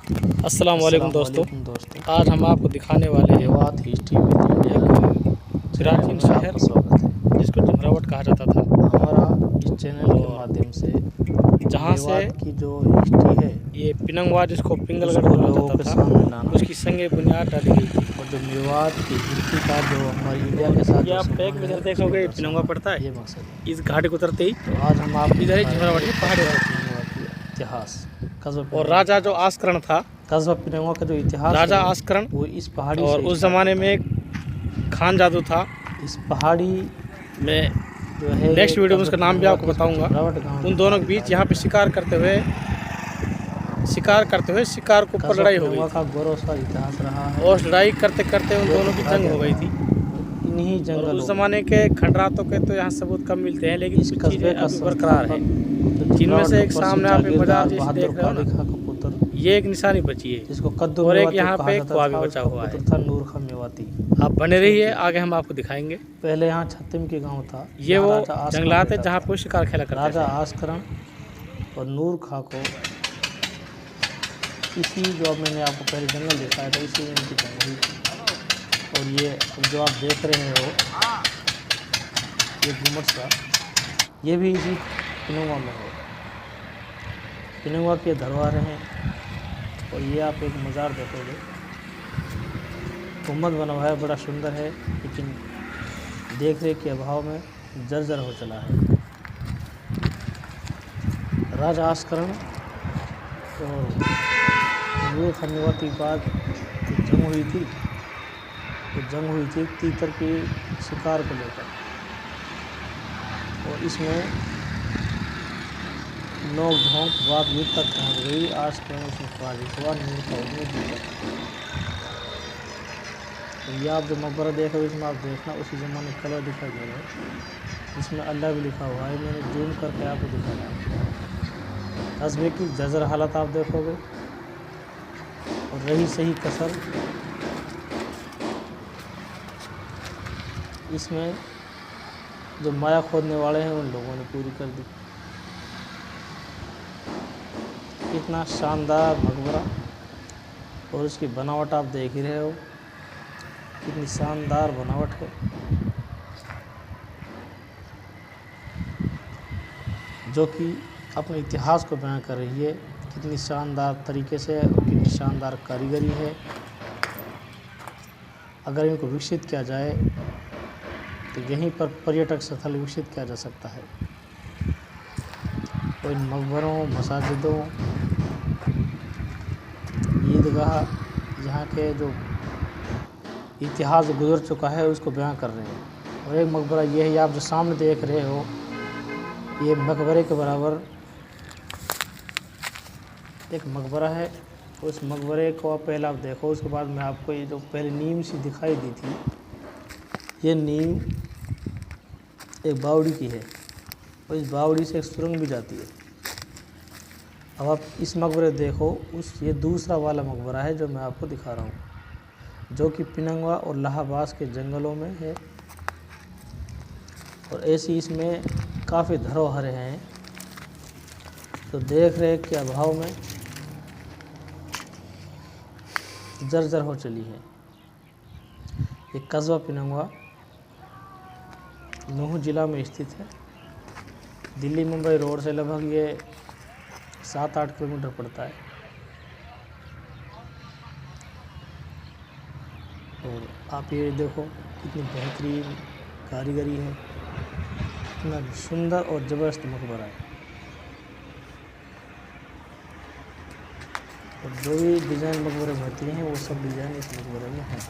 अस्सलाम वालेकुम दोस्तों। दोस्तों, आज हम आपको दिखाने वाले हैं मेवात हिस्ट्री विद इंडिया प्राचीन में शहर आपका स्वागत है। जिसको जमरावट कहा जाता था, हमारा इस चैनल के और माध्यम से जहाँ से मेवात की जो हिस्ट्री है ये पिनंगवा जिसको पिंगलगढ़ उसको बोला लोगों जाता के था, सामने लाना उसकी संगे बुनियाद डाली गई थी। और जो मेवात की हिस्ट्री का जो हमारी इंडिया के साथ ये जो आप बैग संबंध में है इधर उसको देखोगे दर्शाना, पिनंगवा पड़ता है। ये मकसद है। इस घाटी को उतरते ही तो आज हम आपको इधर ही दिखा रहे जमरावट हैं की पहाड़ी कस्बा रहती पिनंगवा की इतिहास। कस्बा है। और पिनंगवा राजा जो इतिहास, आस्करण था, कस्बा पिनंगवा का जो इतिहास राजा है आस्करण, वो इस पहाड़ी और से उस स्टार्ट ज़माने होता में है। एक खान जादू था। इस पहाड़ी मैं जो है नेक्स्ट वीडियो में कस्बा उसका नाम भी पिनंगवा आपको की इसको बताऊंगा। जमरावट गांव उन के दोनों नाम के भी बीच कहा यहाँ पे जाता है। शिकार करते हुए शिकार के ऊपर कस्बा लड़ाई हो गई पिनंगवा का थी। गौरवशाली इतिहास रहा है। और लड़ाई करते करते उन जो दोनों की जंग हो गई थी। इन्हीं और जंगलों उस में ज़माने के खंडरातों के तो यहाँ सबूत कम मिलते हैं, लेकिन इस कुछ कस्बे चीज़ें का अभी बरकरार संस्थापक हैं, जो जिनमें जमरावट से के एक प्रसिद्ध सामने आप एक जागीरदार बाजार जैसी बहादुर देख रहे हो ना, काली खां का पुत्र, ये एक निशानी बची है। जिसको कद्दू और एक मेवाती यहाँ कहा पे एक जाता कुआं भी था, बचा उसका हुआ है। पुत्र था नूर खां मेवाती। आप बने रहिए, क्योंकि आगे हम आपको दिखाएंगे। पहले यहाँ छत्तीम के गांव था, ये जहाँ वो राजा आस्करण जंगलात है रहता जहाँ था। पे वो शिकार खेला करते राजा थे। आस्करण और नूर खां को इसी जो अब मैंने आपको पहले जंगल दिखाया था, इसी में इनकी जंग हुई थी। और ये जो आप देख रहे हो ये गुम्बद सा, ये भी इसी पिनंगवा में है। पिनंगवा के धरवारे हैं। और ये आप एक मज़ार देखोगे, गुम्बद बना हुआ है, बड़ा सुंदर है, लेकिन देख रेख के अभाव में जर्जर हो चला है। राजा आस्करण और नूर खां मेवाती के बाद जो जंग हुई थी, वो जंग हुई थी तीतर की शिकार को लेकर। और इसमें नोक झोंक बात युद्ध तक पहुँच गई। आस्करण उसमें पराजित हुआ, नूर खां उसमें जीता। तो ये आप जो मकबरा देख रहे हो, इसमें आप देखना उसी ज़माने कलर दिखाई दे रहा है, इसमें अल्लाह भी लिखा हुआ है। मैंने जूम करके आपको दिखाया। कस्बे की जर्जर हालत आप देखोगे, और रही सही कसर इसमें जो माया खोदने वाले हैं उन लोगों ने पूरी कर दी। इतना शानदार मकबरा, और उसकी बनावट आप देख ही रहे हो, कितनी शानदार बनावट है, जो कि अपने इतिहास को बयां कर रही है। कितनी शानदार तरीके से और कितनी शानदार कारीगरी है। अगर इनको विकसित किया जाए तो यहीं पर पर्यटक स्थल विकसित किया जा सकता है। और इन मकबरों, मसाजिदों, ईदगाह, यहाँ के जो इतिहास गुजर चुका है उसको बयां कर रहे हैं। और एक मकबरा ये है, आप जो सामने देख रहे हो, ये मकबरे के बराबर एक मकबरा है। उस मकबरे को आप पहले आप देखो, उसके बाद मैं आपको ये जो पहले नीम सी दिखाई दी थी, ये नीम एक बावड़ी की है, और इस बावड़ी से एक सुरंग भी जाती है। अब आप इस मकबरे देखो, ये दूसरा वाला मकबरा है जो मैं आपको दिखा रहा हूँ, जो कि पिनंगवा और इलाहाबाद के जंगलों में है। और ऐसी इसमें काफ़ी धरोहरें हैं, तो देख रेख के अभाव में जर्जर हो चली है। ये कस्बा पिनंगवा नूह जिला में स्थित है। दिल्ली मुंबई रोड से लगभग ये 7-8 किलोमीटर पड़ता है। और आप ये देखो कितनी बेहतरीन कारीगरी है, इतना सुंदर और ज़बरदस्त मकबरा है। और जो भी डिज़ाइन मकबरे में होती हैं वो सब डिज़ाइन इस मकबरे में हैं।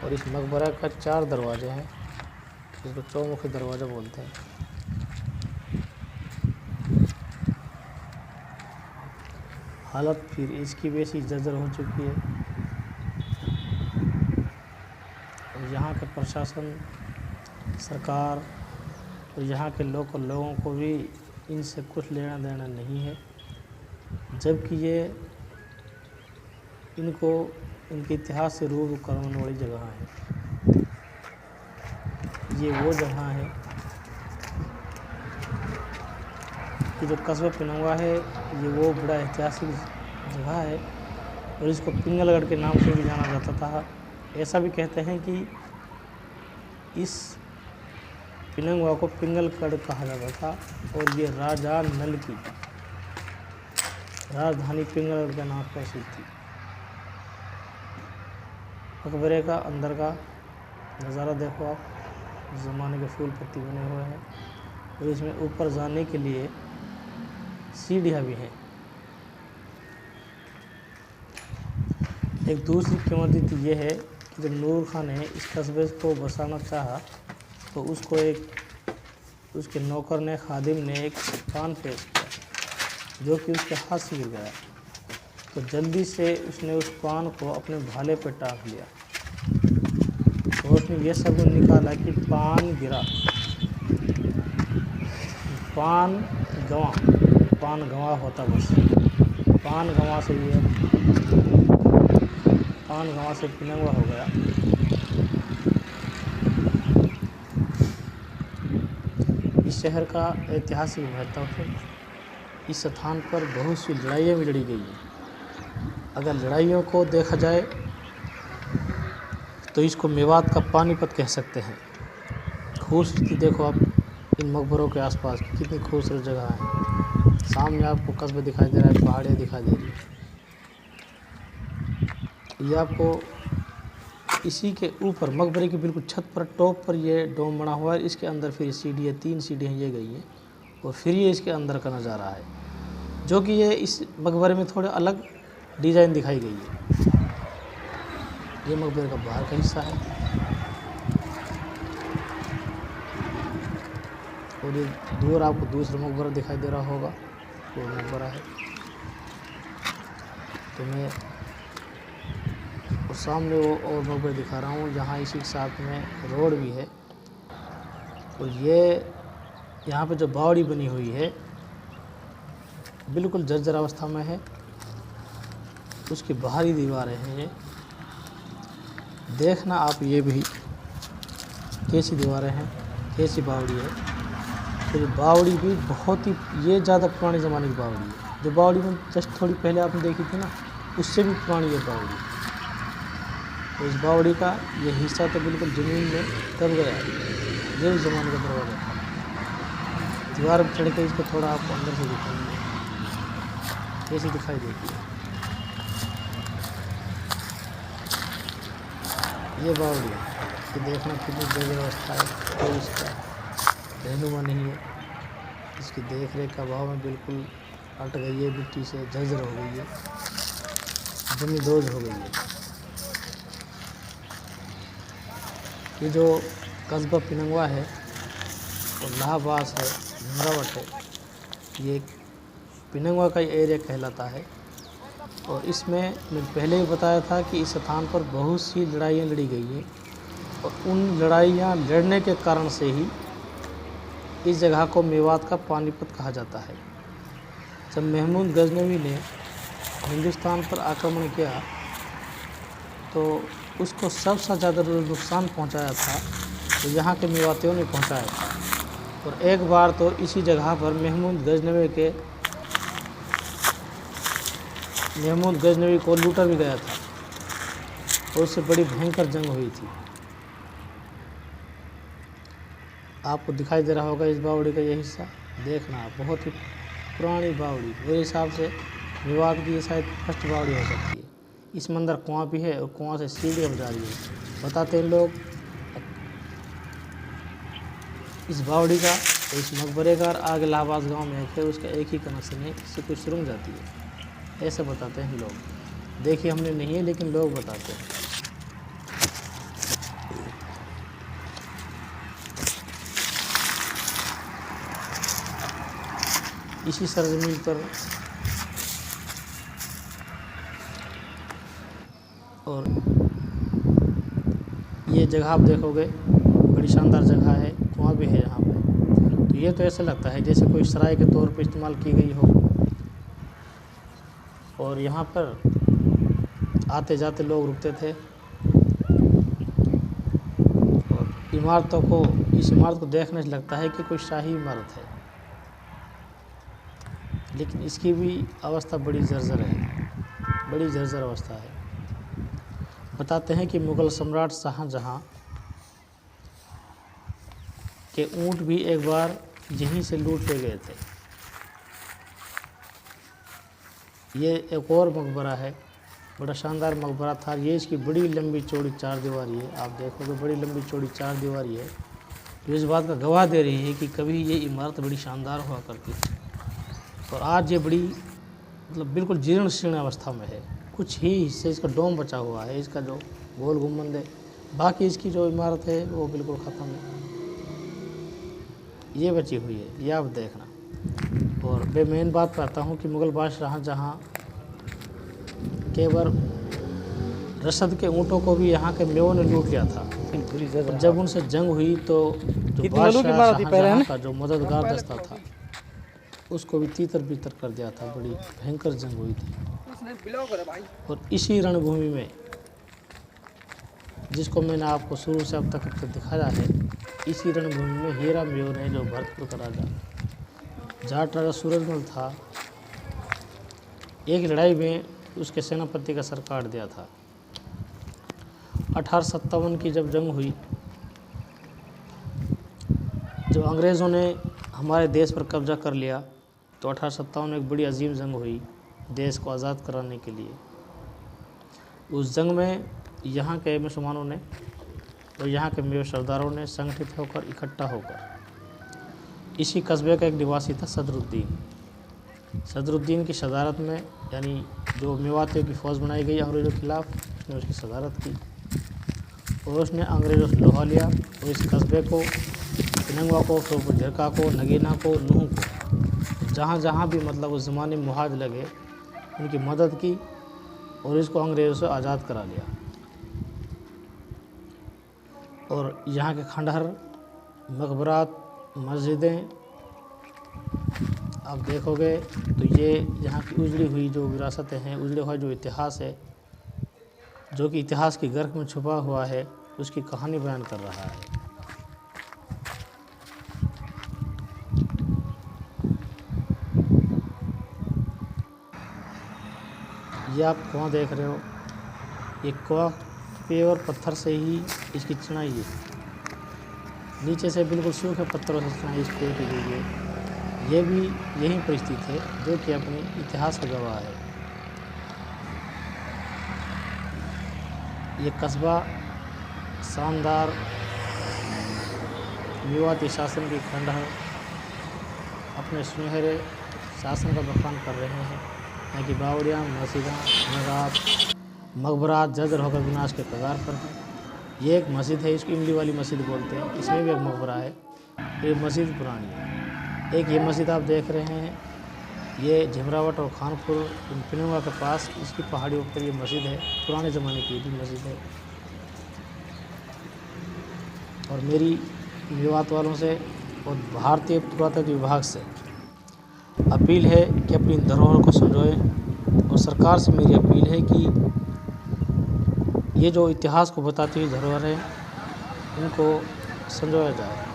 और इस मकबरा का 4 दरवाजे हैं, जिसको चौमुखी दरवाज़ा बोलते हैं। हालत फिर इसकी वैसी जर्जर हो चुकी है। और यहाँ के प्रशासन, सरकार और यहाँ के लोकल लोगों को भी इनसे कुछ लेना देना नहीं है, जबकि ये इनको इनके इतिहास से रूबरू करवाने वाली जगह है। ये वो जगह है कि जो कस्बा पिनंगवा है, ये वो बड़ा ऐतिहासिक जगह है और इसको पिंगलगढ़ के नाम से भी जाना जाता था। ऐसा भी कहते हैं कि इस पिनंगवा को पिंगलगढ़ कहा जाता था और ये राजा नल की राजधानी पिंगलगढ़ के नाम प्रसिद्ध थी। मकबरे का अंदर का नज़ारा देखो आप, ज़माने के फूल पत्ती बने हुए हैं और इसमें ऊपर जाने के लिए सीढ़ियाँ भी हैं। एक दूसरी कीमत ये है कि जब नूर खान ने इस कस्बे को बसाना चाहा तो उसके नौकर ने, खादिम ने एक पान पेश किया जो कि उसके हाथ से गिर गया। तो जल्दी से उसने उस पान को अपने भाले पर टाँग लिया। तो उसने ये सबूत निकाला कि पान गिरा, पान गंवा होता बस। पान गंवा से पिनंगवा हो गया। इस शहर का ऐतिहासिक महत्व है। इस स्थान पर बहुत सी लड़ाइयाँ भी लड़ी गई हैं। अगर लड़ाइयों को देखा जाए तो इसको मेवात का पानीपत कह सकते हैं। खूबसूरती देखो आप इन मकबरों के आसपास की, कितनी खूबसूरत जगह है। सामने आपको कस्बा दिखाई दे रहा है, पहाड़ियाँ दिखाई दे रही है। ये आपको इसी के ऊपर मकबरे की बिल्कुल छत पर, टॉप पर ये डोम बना हुआ है। इसके अंदर फिर सीढ़ियाँ, 3 सीढ़ियाँ ये गई हैं और फिर ये इसके अंदर का नज़ारा है, जो कि ये इस मकबरे में थोड़े अलग डिज़ाइन दिखाई गई है। ये मकबरे का बाहर का हिस्सा है और ये दूर आपको दूसरा मकबरा दिखाई दे रहा होगा, वो मकबरा है। तो मैं और सामने वो और मकबरे दिखा रहा हूँ जहाँ इसी के साथ में रोड भी है। और ये यहाँ पे जो बावड़ी बनी हुई है बिल्कुल जर्जर अवस्था में है। उसकी बाहरी दीवारें हैं ये, देखना आप ये भी कैसी दीवारें हैं, कैसी बावड़ी है। तो ये बावड़ी भी बहुत ही, ये ज़्यादा पुराने ज़माने की बावड़ी है। जो बावड़ी में जस्ट थोड़ी पहले आपने देखी थी ना, उससे भी पुरानी ये बावड़ी है। तो इस बावड़ी का ये हिस्सा तो बिल्कुल ज़मीन में दब गया है। ये उस ज़माने का दरवाज़ा था। दीवार पर चढ़ के इसको थोड़ा आपको अंदर से दिखाएंगे कैसी दिखाई देती है ये बावड़ी। कि देखना कितनी जर्जर अवस्था है, कोई इसका रहनुमा नहीं है। इसकी देख रेख का भाव में बिल्कुल हट गई है, मिट्टी से जर्जर हो गई है, जमींदोज हो गई है। ये जो कस्बा पिनंगवा है और लाहबास है, झुमरावट है, ये पिनंगवा का एरिया कहलाता है। और इसमें मैं पहले ही बताया था कि इस स्थान पर बहुत सी लड़ाइयाँ लड़ी गई हैं और उन लड़ाइयाँ लड़ने के कारण से ही इस जगह को मेवात का पानीपत कहा जाता है। जब महमूद गजनवी ने हिंदुस्तान पर आक्रमण किया तो उसको सबसे ज़्यादा नुकसान पहुंचाया था तो यहाँ के मेवातियों ने पहुंचाया था। और एक बार तो इसी जगह पर महमूद गजनवी को लूटा भी गया था और उससे बड़ी भयंकर जंग हुई थी। आपको दिखाई दे रहा होगा इस बावड़ी का ये हिस्सा, देखना आप, बहुत ही पुरानी बावड़ी। मेरे हिसाब से मेवात की ये शायद फर्स्ट बावड़ी हो सकती है। इसमें अंदर कुआं भी है और कुआं से सीढ़ियाँ बजा रही है। बताते हैं लोग इस बावड़ी का, इस मकबरे का आगे इलाहाबाद गांव में है, उसका एक ही कनेक्शन है, इससे कुछ सुरंग जाती है, ऐसा बताते हैं लोग। देखिए हमने नहीं है लेकिन लोग बताते हैं। इसी सरजमीन पर और ये जगह आप देखोगे बड़ी शानदार जगह है, कुआं भी है यहाँ पे। तो ये तो ऐसा लगता है जैसे कोई सराय के तौर पे इस्तेमाल की गई हो। और यहाँ पर आते जाते लोग रुकते थे और इस इमारत को देखने से लगता है कि कोई शाही इमारत है, लेकिन इसकी भी अवस्था बड़ी जर्जर है। बड़ी जर्जर अवस्था है। बताते हैं कि मुग़ल सम्राट शाहजहाँ के ऊँट भी एक बार यहीं से लूट ले गए थे। ये एक और मकबरा है, बड़ा शानदार मकबरा था। ये इसकी बड़ी लंबी चौड़ी चारदीवारी है। आप देखोगे बड़ी लंबी चौड़ी चारदीवारी है, जो इस बात का गवाह दे रही है कि कभी ये इमारत बड़ी शानदार हुआ करती थी और आज ये बड़ी मतलब बिल्कुल जीर्ण शीर्ण अवस्था में है। कुछ ही हिस्से इसका डोम बचा हुआ है, इसका जो गोल गुम्बद है, बाकी इसकी जो इमारत है वो बिल्कुल ख़त्म है। ये बची हुई है, ये आप देखना। और मैं मेन बात करता हूँ कि मुग़ल बादशाह जहाँ केवल रसद के ऊँटों को भी यहाँ के मेवों ने लूट लिया था। और जब उनसे जंग हुई तो जो बादशाह शाहजहाँ का जो मददगार दस्ता था उसको भी तीतर बीतर कर दिया था। बड़ी भयंकर जंग हुई थी। और इसी रणभूमि में, जिसको मैंने आपको शुरू से अब तक दिखाया है, इसी रणभूमि में हीरा मेव ने, जो भरतपुर का राजा जाट राजा सूरजमल था, एक लड़ाई में उसके सेनापति का सर काट दिया था। 1857 की जब जंग हुई, जब अंग्रेज़ों ने हमारे देश पर कब्जा कर लिया, तो 1857 में एक बड़ी अजीम जंग हुई देश को आज़ाद कराने के लिए। उस जंग में यहाँ के मुसलमानों ने और यहाँ के मेव सरदारों ने संगठित होकर, इकट्ठा होकर, इसी कस्बे का एक निवासी था सदरुद्दीन। सदरुद्दीन की सदारत में, यानी जो मेवातियों की फ़ौज बनाई गई अंग्रेज़ों के खिलाफ, उसने उसकी सदारत की और उसने अंग्रेज़ों से लोहा लिया और इस कस्बे को, पिनंगवा को, फिर झरका को, नगीना को, नूह को, जहाँ जहाँ भी मतलब उस ज़माने में मुहाज लगे, उनकी मदद की और इसको अंग्रेज़ों से आज़ाद करा लिया। और यहाँ के खंडहर, मकबरात, मस्जिदें आप देखोगे तो ये यहाँ की उजड़ी हुई जो विरासतें हैं, उजड़े हुआ जो इतिहास है, जो कि इतिहास की गर्क में छुपा हुआ है, उसकी कहानी बयान कर रहा है। ये आप कुआं देख रहे हो, ये कुआं प्योर पत्थर से ही इसकी चिनाई है, नीचे से बिल्कुल सूखे पत्थरों से चिनाई इस कुएं की गई है। ये भी यही परिस्थिति है जो कि अपने इतिहास का गवाह है। ये कस्बा शानदार मेवाती शासन की खंडहर अपने सुनहरे शासन का बखान कर रहे हैं। यहाँ की बावड़ियाँ, मस्जिदां, मीनारात, मकबरात जर्जर होकर विनाश के कगार पर हैं। ये एक मस्जिद है, इसको इमली वाली मस्जिद बोलते हैं, इसमें भी एक मकबरा है। ये मस्जिद पुरानी है। एक ये मस्जिद आप देख रहे हैं, ये झिमरावट और खानपुर पिनंगवा के पास, इसकी पहाड़ियों पर ये मस्जिद है, पुराने ज़माने की भी मस्जिद है। और मेरी मेवात वालों से और भारतीय पुरातत्व विभाग से अपील है कि अपनी धरोहर को संजोएं। और सरकार से मेरी अपील है कि ये जो इतिहास को बताती हुई धरोहर है, इनको संजोया जाए।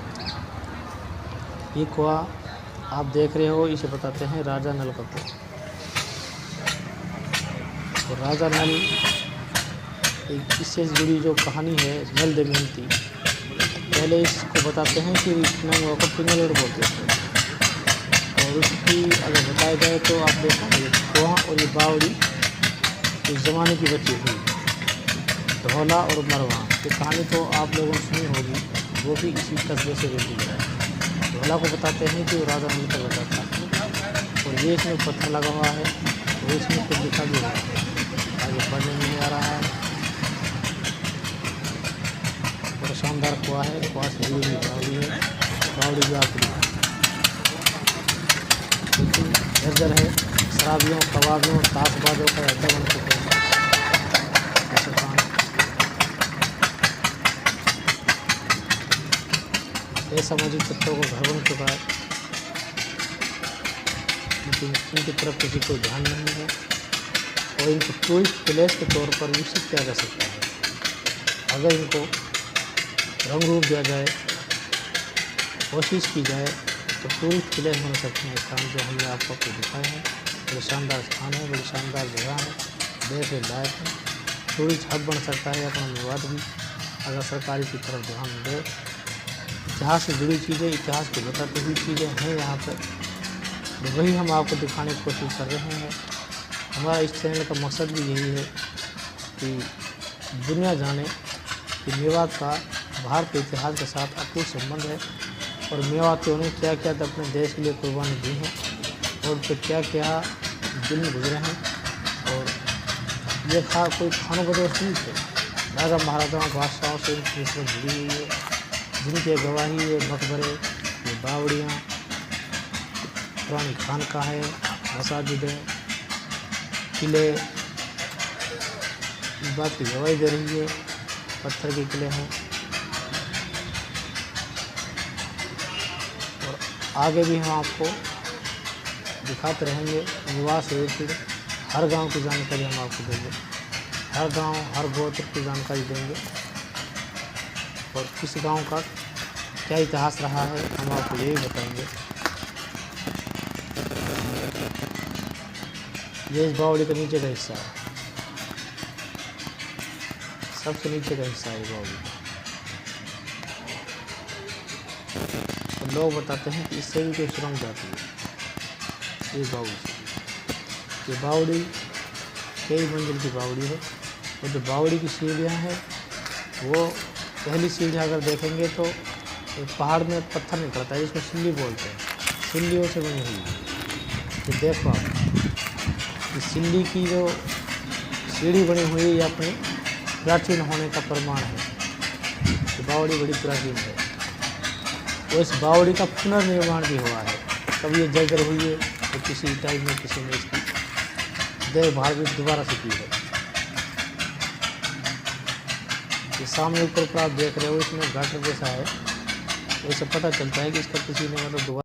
ये कुआं आप देख रहे हो, इसे बताते हैं राजा नल का कुआं। तो राजा नल, एक इससे जुड़ी जो कहानी है, नल दमयंती, पहले इसको बताते हैं कि पिनंगवा को पिंगलगढ़ बोलते थे। और उसकी अगर बताया जाए तो आप देखोगे कुआं और ये बावड़ी उस ज़माने की बची हुई, ढोला और मरवा, ये कहानी तो आप लोगों ने सुनी होगी, वो भी इसी कस्बे से जुड़ी है। ढोला को बताते हैं कि वो राजा नल का बेटा था और ये इसमें पत्थर लगा हुआ है और इसमें कुछ लिखा भी हुआ है, आगे पढ़ने में नहीं आ रहा है। बड़ा शानदार कुआं है, कुआं से जुड़ी हुई बावड़ी है, बावड़ी भी आप जर्जर है, शराबियों, कबाबियों, ताशबाजों का अड्डा बन चुके हैं। सामाजिक तत्वों को घर बन चुका है, लेकिन इनकी तरफ किसी को ध्यान नहीं है और इनको टूरिस्ट प्लेस के तौर पर विकसित किया जा सकता है। अगर इनको रंग रूप दिया जाए, कोशिश की जाए, तो टूरिस्ट प्लेस बन सकते हैं। स्थान जो हमने आपको दिखाए हैं, बड़े शानदार स्थान है, बड़ी शानदार जगह है। देखने लायक है। थोड़ी छत बन सकता है अपना मेवात भी, अगर सरकारी की तरफ ध्यान दे। इतिहास से जुड़ी चीज़ें, इतिहास को बताती हुई चीज़ें हैं यहाँ पर, तो वही हम आपको दिखाने की कोशिश कर रहे हैं। हमारा इस चैनल का मकसद भी यही है कि दुनिया जाने कि मेवात का भारत के इतिहास के साथ अटूट संबंध है, और मेवातियों ने क्या क्या अपने देश के लिए कुर्बानी दी है, और उन पर क्या क्या दिन गुजरे हैं। और ये कोई खानों का दोस्त नहीं थे, राजा महाराजाओं बादशाहों से इनकी निस्बत जुड़ी हुई है, जिनकी गवाही ये मकबरे, ये बावड़ियाँ, पुरानी खानका है, मसाजिदें, किले, इस बात की गवाही दे रही है। पत्थर के किले हैं, और आगे भी हम आपको दिखाते रहेंगे। निवास से रिलेटेड हर गांव की जानकारी हम आपको देंगे, हर गांव, हर गोत्र की जानकारी देंगे, और किस गांव का क्या इतिहास रहा है हम आपको यही बताएंगे। ये इस बावड़ी के नीचे का हिस्सा है, सबसे नीचे का हिस्सा है बावड़ी का। तो लोग बताते हैं कि इससे भी कोई सुरंग जाती है ये बावड़ी से। ये बावड़ी कई मंजिल की बावड़ी है, और जो बावड़ी की सीढ़ियाँ हैं वो पहली सीढ़ी अगर देखेंगे तो एक पहाड़ में पत्थर निकलता है जिसको सिल्ली बोलते हैं, सिल्लियों से बनी हुई है। ये देखो आप, इस सिल्ली की जो सीढ़ी बनी हुई है ये अपने प्राचीन होने का प्रमाण है। ये बावड़ी बड़ी प्राचीन है, और इस बावड़ी का पुनर्निर्माण भी हुआ है। कभी ये जर्जर हुई है तो किसी टाइम में किसी ने इसकी देखभाल भी दोबारा से की है। ये सामने ऊपर पर आप देख रहे हो, इसमें गटर जैसा है, इससे पता चलता है कि इसका किसी ने मतलब दोबारा